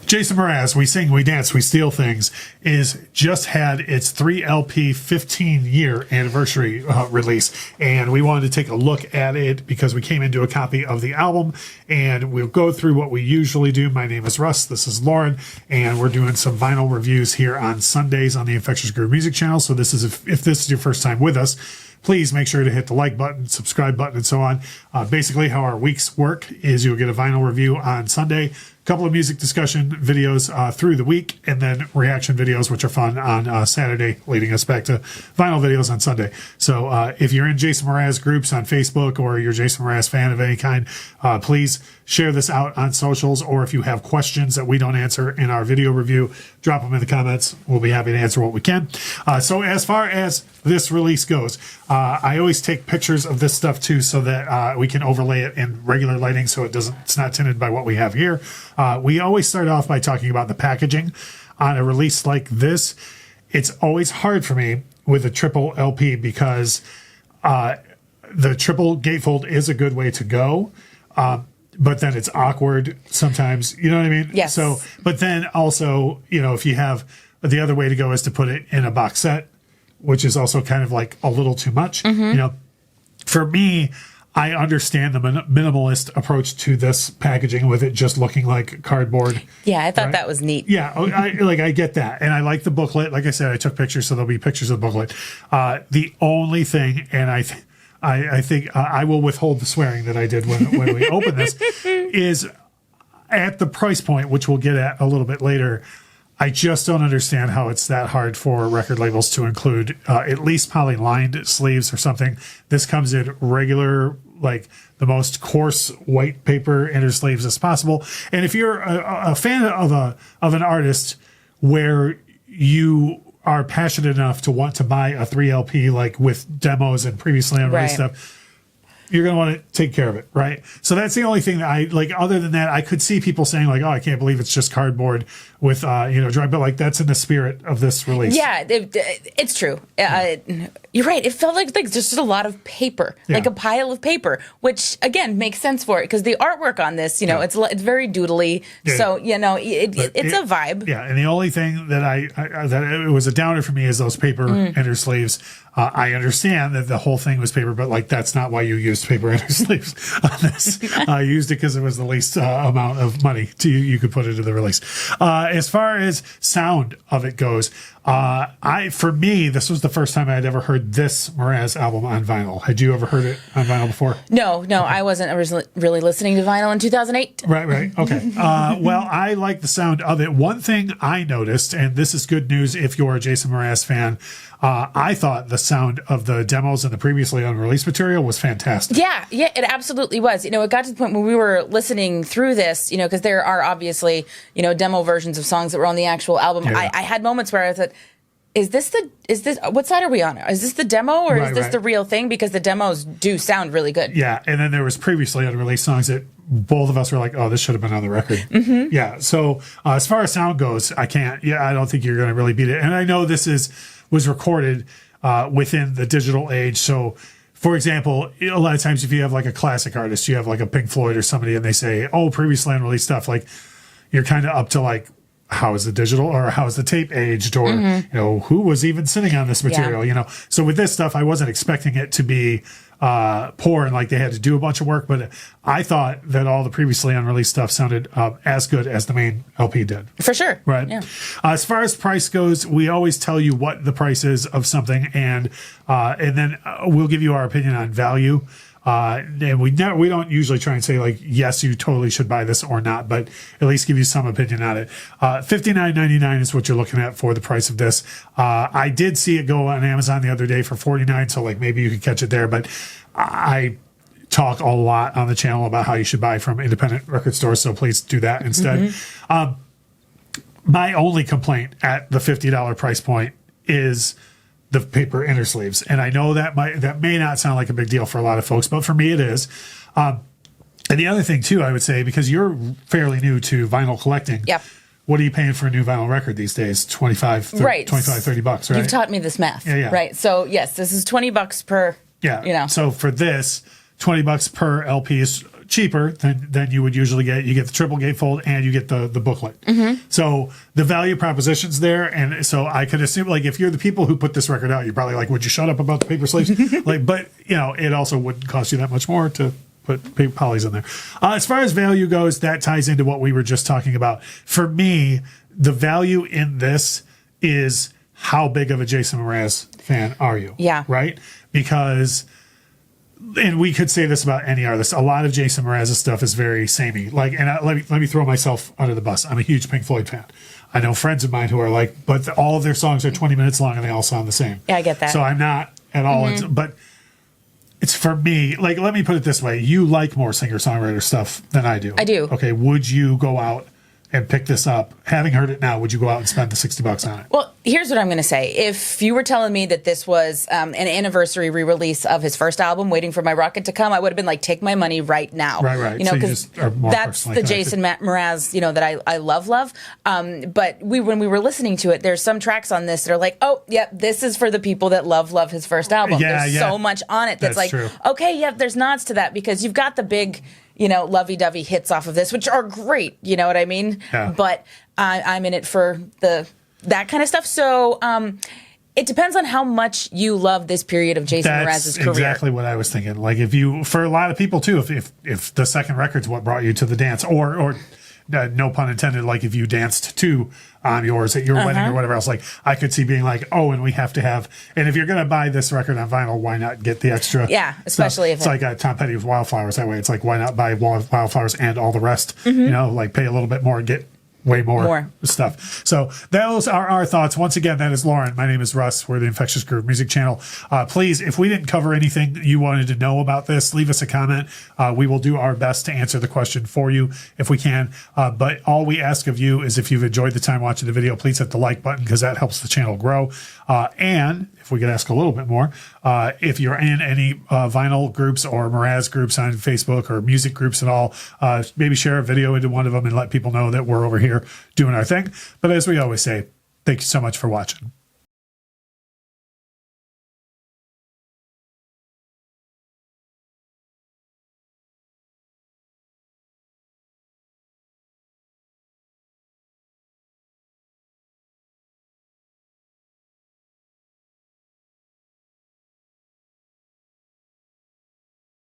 Jason Mraz, We Sing, We Dance, We Steal Things, is just had its 3LP 15-year anniversary release, and we wanted to take a look at it because we came into a copy of the album, and we'll go through what we usually do. My name is Russ, this is Lauren, and we're doing some vinyl reviews here on Sundays on the Infectious Groove Music channel. So this is if this is your first time with us, please make sure to hit the like button, subscribe button, and so on. Basically, how our weeks work is you'll get a vinyl review on Sunday, couple of music discussion videos through the week, and then reaction videos, which are fun on Saturday, leading us back to vinyl videos on Sunday. So if you're in Jason Mraz groups on Facebook or you're a Jason Mraz fan of any kind, please share this out on socials, or if you have questions that we don't answer in our video review, drop them in the comments. We'll be happy to answer what we can. So as far as this release goes, I always take pictures of this stuff too, so that we can overlay it in regular lighting so it's not tinted by what we have here. We always start off by talking about the packaging on a release like this. It's always hard for me with a triple LP because the triple gatefold is a good way to go. But then it's awkward sometimes, you know what I mean? Yes. So, but then also, if you have the other way to go is to put it in a box set, which is also kind of like a little too much. Mm-hmm. For me, I understand the minimalist approach to this packaging with it just looking like cardboard. Yeah, I thought that was neat. Yeah, I get that. And I like the booklet. Like I said, I took pictures, so there'll be pictures of the booklet. The only thing, and I think I will withhold the swearing that I did when we opened this, is at the price point, which we'll get at a little bit later. I just don't understand how it's that hard for record labels to include at least poly-lined sleeves or something. This comes in regular, like the most coarse white paper inner sleeves as possible. And if you're a fan of an artist where you are passionate enough to want to buy a 3LP, like with demos and previously unreleased stuff, you're going to want to take care of it, right? So that's the only thing that I like. Other than that, I could see people saying like, "Oh, I can't believe it's just cardboard with dry," but like that's in the spirit of this release. Yeah, it's true. You're right. It felt like just a lot of paper, like a pile of paper, which again makes sense for it because the artwork on this, it's very doodly. Yeah. So it's a vibe. Yeah, and the only thing that that it was a downer for me is those paper inner sleeves. I understand that the whole thing was paper, but like that's not why you used paper inner sleeves on this. I used it because it was the least amount of money you could put into the release. As far as sound of it goes, for me, this was the first time I had ever heard this Mraz album on vinyl. Had you ever heard it on vinyl before? No, okay. I wasn't originally really listening to vinyl in 2008. Right. Okay. Well, I like the sound of it. One thing I noticed, and this is good news if you're a Jason Mraz fan, I thought the sound of the demos and the previously unreleased material was fantastic. Yeah, it absolutely was. It got to the point when we were listening through this, because there are obviously, demo versions of songs that were on the actual album. Yeah. I had moments where I thought, is this what side are we on? Is this the demo or is this the real thing? Because the demos do sound really good. Yeah, and then there was previously unreleased songs that both of us were like, oh, this should have been on the record. Mm-hmm. Yeah, so as far as sound goes, I don't think you're going to really beat it. And I know this was recorded within the digital age. So, for example, a lot of times if you have like a classic artist, you have like a Pink Floyd or somebody, and they say, oh, previously unreleased stuff, like you're kind of up to like, how is the digital or how is the tape aged, or who was even sitting on this material? So with this stuff, I wasn't expecting it to be poor and like they had to do a bunch of work, but I thought that all the previously unreleased stuff sounded as good as the main LP did. For sure. Right. Yeah. As far as price goes, we always tell you what the price is of something, and then we'll give you our opinion on value. And we don't usually try and say like, yes, you totally should buy this or not, but at least give you some opinion on it. $59.99 is what you're looking at for the price of this. I did see it go on Amazon the other day for $49, so like maybe you could catch it there, but I talk a lot on the channel about how you should buy from independent record stores, so please do that instead. Mm-hmm. My only complaint at the $50 price point is the paper inner sleeves. And I know that may not sound like a big deal for a lot of folks, but for me it is. And the other thing too, I would say, because you're fairly new to vinyl collecting. Yep. What are you paying for a new vinyl record these days? $25, $30, right? You've taught me this math. Yeah. Right. So yes, this is $20 per, So for this, $20 per LP is cheaper than you would usually get. You get the triple gatefold and you get the booklet. So the value proposition's there. And so I could assume, like, if you're the people who put this record out, you're probably like, would you shut up about the paper sleeves? Like, but, you know, it also wouldn't cost you that much more to put paper polys in there. As far as value goes, that ties into what we were just talking about. For me, the value in this is how big of a Jason Mraz fan are you? Yeah. Right? Because, and we could say this about any artist, a lot of Jason Mraz's stuff is very samey. Like, and let me throw myself under the bus. I'm a huge Pink Floyd fan. I know friends of mine who are like, but all of their songs are 20 minutes long and they all sound the same. Yeah, I get that. So I'm not at all, but it's for me, like, let me put it this way. You like more singer-songwriter stuff than I do. I do. Okay, would you go out and pick this up? Having heard it now, would you go out and spend the $60 on it? Well, here's what I'm going to say. If you were telling me that this was an anniversary re-release of his first album, Waiting for My Rocket to Come, I would have been like, take my money right now. Right. You know, So you because just are more that's personally the connected. Jason Mraz, you know, that I love. But when we were listening to it, there's some tracks on this that are like, oh, yep, this is for the people that love his first album. Yeah, there's so much on it that's like, true. okay, yep, there's nods to that because you've got the big, you know, lovey-dovey hits off of this, which are great. You know what I mean? Yeah. But I'm in it for that kind of stuff. So it depends on how much you love this period of Jason Mraz's career. Exactly what I was thinking. Like, if you, for a lot of people too, if the second record's what brought you to the dance, or no pun intended, like if you danced to On Yours at your wedding or whatever else, like I could see being like, oh, and we have to have, and if you're going to buy this record on vinyl, why not get the extra? Yeah, especially stuff? It's like Tom Petty with Wildflowers that way. It's like, why not buy Wildflowers and all the rest? You know, like pay a little bit more and get way more stuff. So those are our thoughts. Once again, that is Lauren. My name is Russ. We're the Infectious Groove Music Channel. Please, if we didn't cover anything you wanted to know about this, leave us a comment. We will do our best to answer the question for you if we can. But all we ask of you is, if you've enjoyed the time watching the video, please hit the like button because that helps the channel grow. And if we could ask a little bit more, if you're in any vinyl groups or Mraz groups on Facebook or music groups at all, maybe share a video into one of them and let people know that we're over here doing our thing. But as we always say, thank you so much for watching.